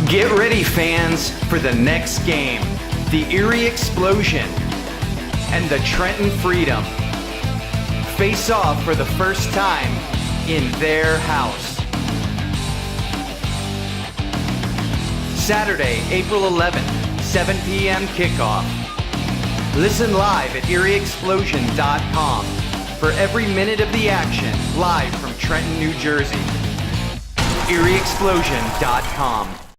Get ready, fans, for the next game. The Erie Explosion and the Trenton Freedom face off for the first time in their house. Saturday, April 11th, 7 p.m. kickoff. Listen live at ErieExplosion.com for every minute of the action live from Trenton, New Jersey. ErieExplosion.com.